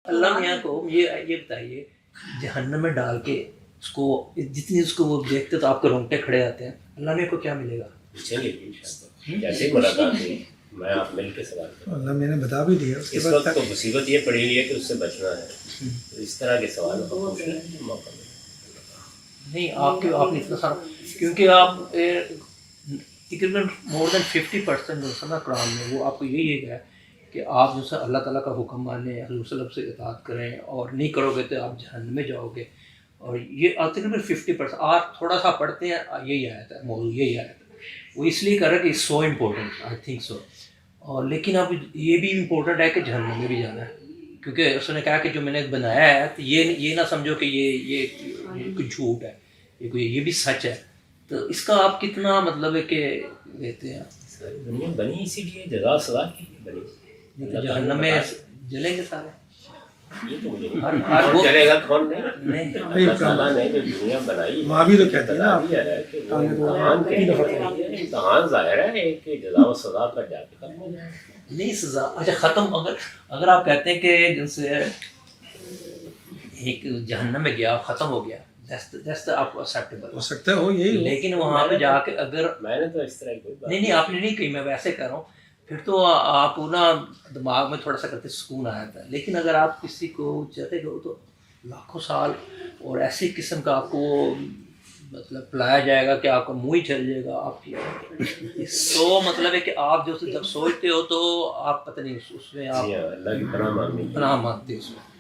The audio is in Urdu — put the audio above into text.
اللہ میاں کو یہ بتائیے جہنم میں ڈال کے اس کو جتنی اس کو وہ دیکھتے تو آپ کے رونگٹے کھڑے آتے ہیں، اللہ میاں کو کیا ملے گا؟ چلیے جیسے ملاقات ہوئی میں آپ مل کے سوال کروں. اللہ میں نے بتا بھی دیا. اس وقت تو مصیبت یہ پڑی ہوئی ہے کہ اس سے بچنا ہے، تو اس طرح کے سوال کو پوچھنے کا موقع ملے. نہیں آپ نے اتنا سارا، کیونکہ آپ تقریباً مور دین 50% جو ہے نا قرآن میں وہ آپ کو یہی ہے کہ آپ جو ہے اللہ تعالیٰ کا حکم مانیں، حضور صلی اللہ علیہ وسلم سے اطاعت کریں، اور نہیں کرو گے تو آپ جہنم میں جاؤ گے. اور یہ تقریباً 50% آپ تھوڑا سا پڑھتے ہیں یہی آیت ہے، موضوع یہی آیت ہے. وہ اس لیے کر رہا ہے کہ it's so important, I think so. اور لیکن اب یہ بھی امپورٹنٹ ہے کہ جہنم میں بھی جانا ہے، کیونکہ اس نے کہا کہ جو میں نے بنایا ہے تو یہ نہ سمجھو کہ یہ کوئی جھوٹ ہے، یہ بھی سچ ہے. تو اس کا آپ کتنا مطلب ہے کہ لیتے ہیں؟ دنیا بنی اسی لیے جزا سزا کے لیے بنی. جہنم میں جلیں گے سارے. یہ تو مجھے ہر کون وہ چلے گا کون نہیں. نہیں اللہ تعالیٰ نے جو دنیا بنائی وہاں بھی تو کہتے ہیں نا یہ ہے کہ وہ امتحان کے لیے امتحان ظاہر ہے کہ جزا و سزا کا جا کے ختم ہو جائے. نہیں سزا اچھا ختم. اگر آپ کہتے ہیں کہ جیسے ایک جہنم میں گیا ختم ہو گیا، جیسے آپ کو ایکسیپٹیبل ہو سکتا ہے ہو یہی ہو. لیکن وہاں پہ جا کے اگر میں نے تو اس طرح کی کوئی بات نہیں آپ نے نہیں کہی، میں ویسے کہہ رہا ہوں، پھر تو آپ کو نا دماغ میں تھوڑا سا کرتے سکون آیا تھا. لیکن اگر آپ کسی کو چاہتے ہو تو لاکھوں سال اور ایسی قسم کا آپ کو مطلب پلایا جائے گا کہ آپ کا منہ ہی چل جائے گا. آپ کی سو مطلب ہے کہ آپ جو جب سوچتے ہو تو آپ پتہ نہیں اس میں آپ اللہ کی پناہ مانگنی پناہ مانگتے اس میں.